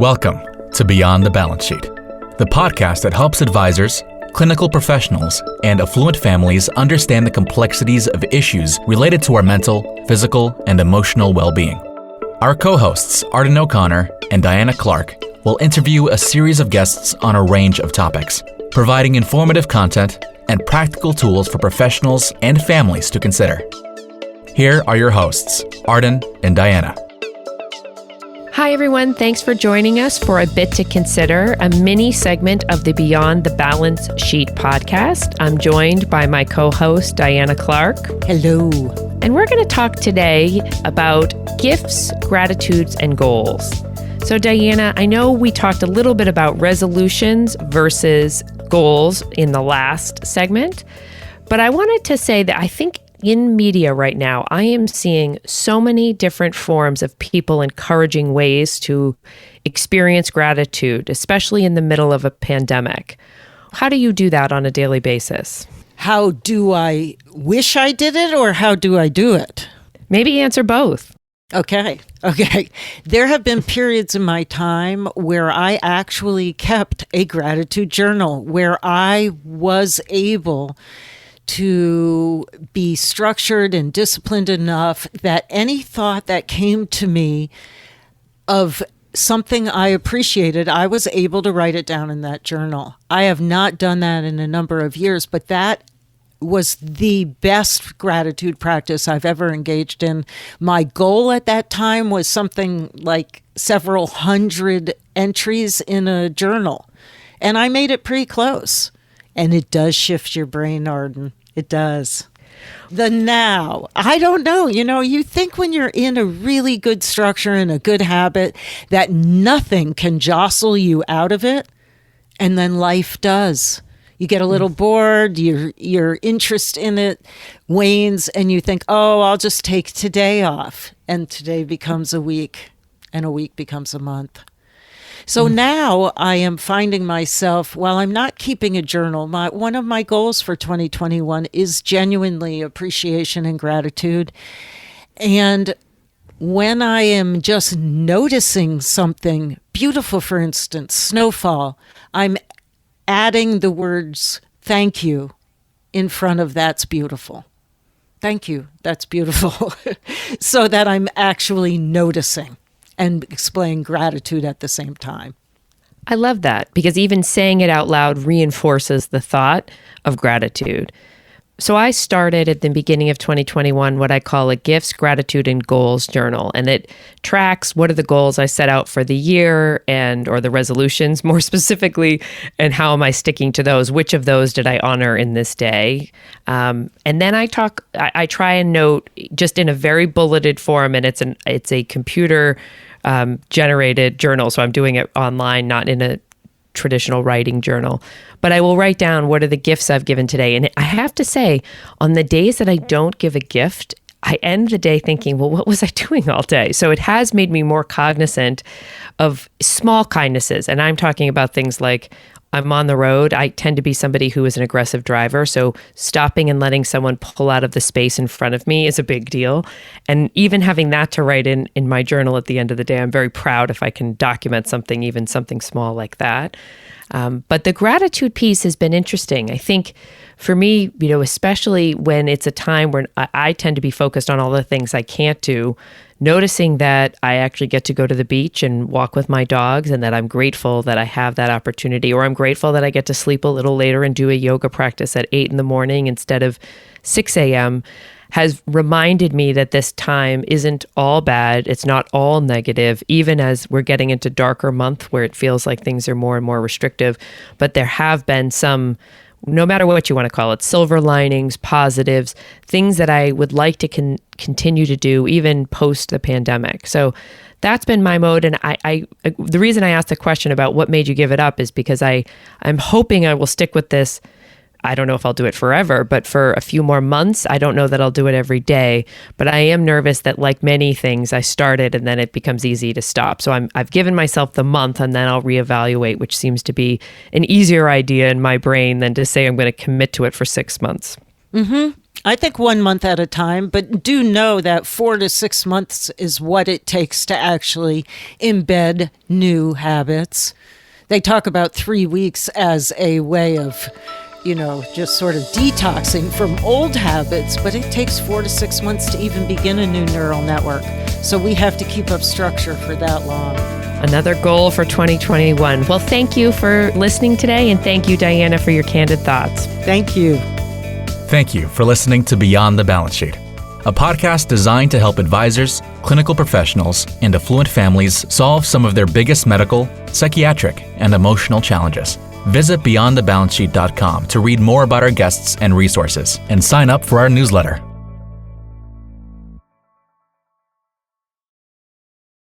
Welcome to Beyond the Balance Sheet, the podcast that helps advisors, clinical professionals, and affluent families understand the complexities of issues related to our mental, physical, and emotional well-being. Our co-hosts, Arden O'Connor and Diana Clark, will interview a series of guests on a range of topics, providing informative content and practical tools for professionals and families to consider. Here are your hosts, Arden and Diana. Hi, everyone. Thanks for joining us for A Bit to Consider, a mini segment of the Beyond the Balance Sheet podcast. I'm joined by my co-host, Diana Clark. Hello. And we're going to talk today about gifts, gratitudes, and goals. So, Diana, I know we talked a little bit about resolutions versus goals in the last segment, but I wanted to say that I think in media right now, I am seeing so many different forms of people encouraging ways to experience gratitude, especially in the middle of a pandemic. How do you do that on a daily basis? How do I wish I did it, or how do I do it? Maybe answer both. Okay. There have been periods in my time where I actually kept a gratitude journal, where I was able to be structured and disciplined enough that any thought that came to me of something I appreciated, I was able to write it down in that journal. I have not done that in a number of years, but that was the best gratitude practice I've ever engaged in. My goal at that time was something like several hundred entries in a journal, and I made it pretty close. And it does shift your brain, Arden. It does. The now, I don't know. You think when you're in a really good structure and a good habit that nothing can jostle you out of it. And then life does. You get a little bored, your interest in it wanes, and you think, oh, I'll just take today off. And today becomes a week, and a week becomes a month. So now I am finding myself, while I'm not keeping a journal, one of my goals for 2021 is genuinely appreciation and gratitude. And when I am just noticing something beautiful, for instance, snowfall, I'm adding the words, thank you, in front of that's beautiful. Thank you, that's beautiful, so that I'm actually noticing and displaying gratitude at the same time. I love that, because even saying it out loud reinforces the thought of gratitude. So I started at the beginning of 2021 what I call a gifts, gratitude, and goals journal. And it tracks what are the goals I set out for the year or the resolutions more specifically, and how am I sticking to those? Which of those did I honor in this day? And then I try and note just in a very bulleted form, and it's a computer generated journal. So I'm doing it online, not in a traditional writing journal, but I will write down what are the gifts I've given today. And I have to say, on the days that I don't give a gift, I end the day thinking, well, what was I doing all day? So it has made me more cognizant of small kindnesses. And I'm talking about things like I'm on the road. I tend to be somebody who is an aggressive driver. So stopping and letting someone pull out of the space in front of me is a big deal. And even having that to write in my journal at the end of the day, I'm very proud if I can document something, even something small like that. But the gratitude piece has been interesting. I think for me, especially when it's a time when I tend to be focused on all the things I can't do, noticing that I actually get to go to the beach and walk with my dogs, and that I'm grateful that I have that opportunity, or I'm grateful that I get to sleep a little later and do a yoga practice at 8 a.m. instead of 6 a.m., has reminded me that this time isn't all bad. It's not all negative, even as we're getting into darker month where it feels like things are more and more restrictive. But there have been some, no matter what you want to call it, silver linings, positives, things that I would like to continue to do even post the pandemic. So that's been my mode. And I the reason I asked the question about what made you give it up is because I'm hoping I will stick with this. I don't know if I'll do it forever, but for a few more months. I don't know that I'll do it every day, but I am nervous that, like many things, I started and then it becomes easy to stop. So I've given myself the month, and then I'll reevaluate, which seems to be an easier idea in my brain than to say I'm going to commit to it for 6 months. Mm-hmm. I think 1 month at a time, but do know that 4 to 6 months is what it takes to actually embed new habits. They talk about 3 weeks as a way of, just sort of detoxing from old habits, but it takes 4 to 6 months to even begin a new neural network. So we have to keep up structure for that long. Another goal for 2021. Well, thank you for listening today, and thank you, Diana, for your candid thoughts. Thank you. Thank you for listening to Beyond the Balance Sheet, a podcast designed to help advisors, clinical professionals, and affluent families solve some of their biggest medical, psychiatric, and emotional challenges. Visit beyondthebalancesheet.com to read more about our guests and resources, and sign up for our newsletter.